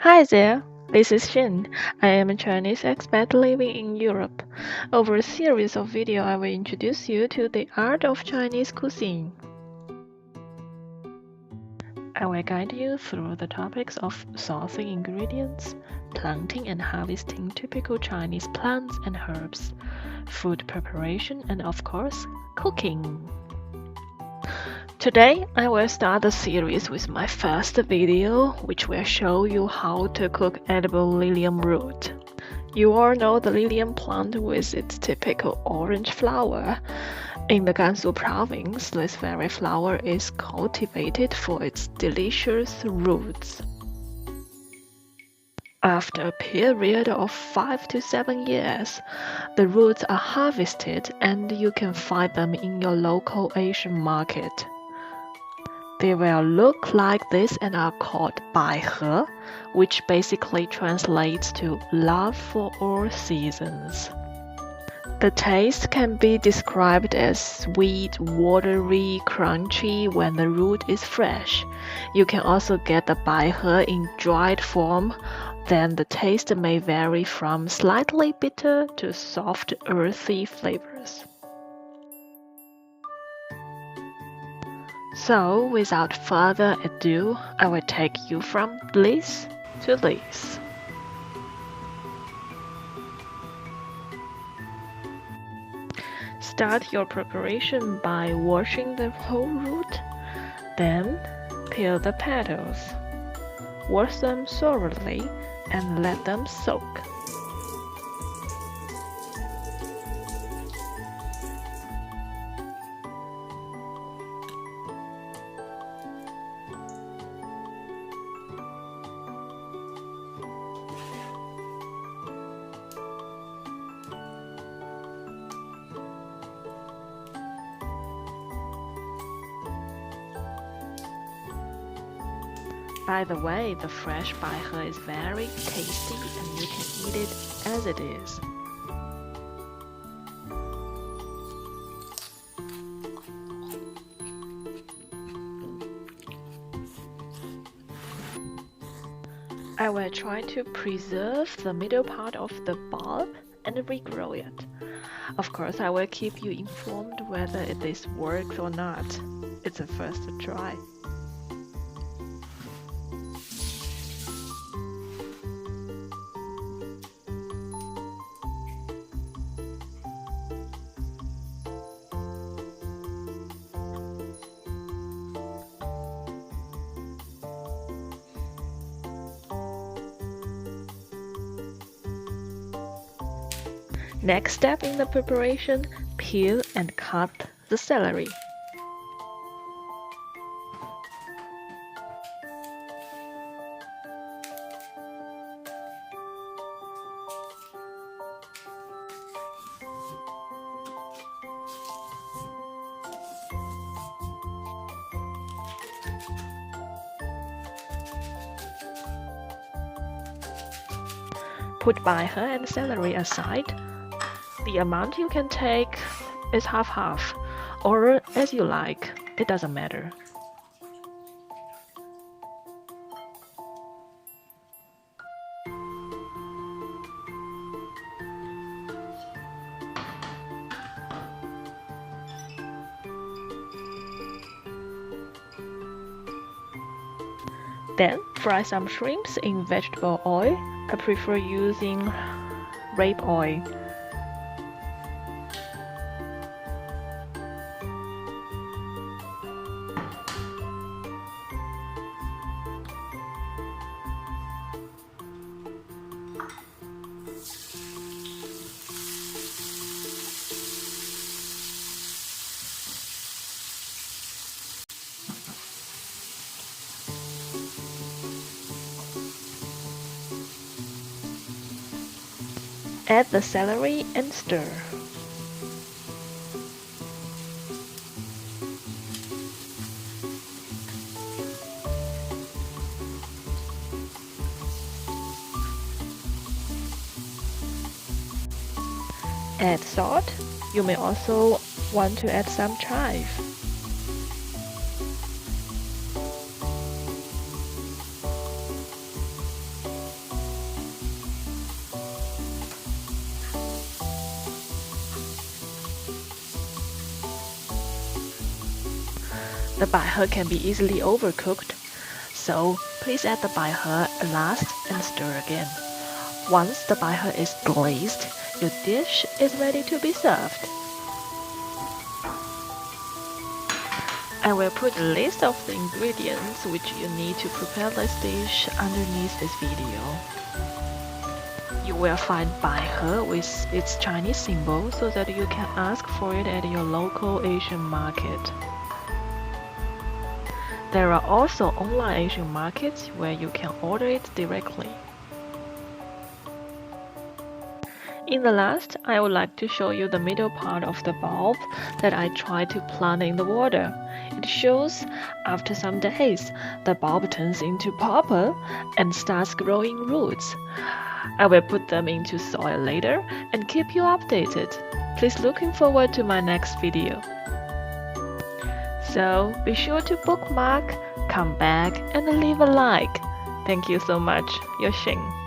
Hi there, this is Shin. I am a Chinese expat living in Europe. Over a series of videos, I will introduce you to the art of Chinese cuisine. I will guide you through the topics of sourcing ingredients, planting and harvesting typical Chinese plants and herbs, food preparation, and of course, cooking. Today, I will start the series with my first video, which will show you how to cook edible Lilium root. You all know the Lilium plant with its typical orange flower. In the Gansu province, this very flower is cultivated for its delicious roots. After a period of 5 to 7 years, the roots are harvested and you can find them in your local Asian market. They will look like this and are called Bai He, which basically translates to love for all seasons. The taste can be described as sweet, watery, crunchy when the root is fresh. You can also get the Bai He in dried form, then the taste may vary from slightly bitter to soft, earthy flavors. So, without further ado, I will take you from this to this. Start your preparation by washing the whole root, then peel the petals. Wash them thoroughly and let them soak. By the way, the fresh Bai He is very tasty and you can eat it as it is. I will try to preserve the middle part of the bulb and regrow it. Of course, I will keep you informed whether this works or not. It's a first try. Next step in the preparation, peel and cut the celery. Put Bai He and celery aside. The amount you can take is half-half, or as you like, it doesn't matter. Then fry some shrimps in vegetable oil. I prefer using rape oil. Add the celery and stir. Add salt. You may also want to add some chive. The Bai He can be easily overcooked, so please add the Bai He last and stir again. Once the Bai He is glazed, your dish is ready to be served. I will put a list of the ingredients which you need to prepare this dish underneath this video. You will find Bai He with its Chinese symbol so that you can ask for it at your local Asian market. There are also online Asian markets where you can order it directly. In the last, I would like to show you the middle part of the bulb that I tried to plant in the water. It shows after some days, the bulb turns into purple and starts growing roots. I will put them into soil later and keep you updated. Please looking forward to my next video. So be sure to bookmark, come back and leave a like. Thank you so much, Your Xing.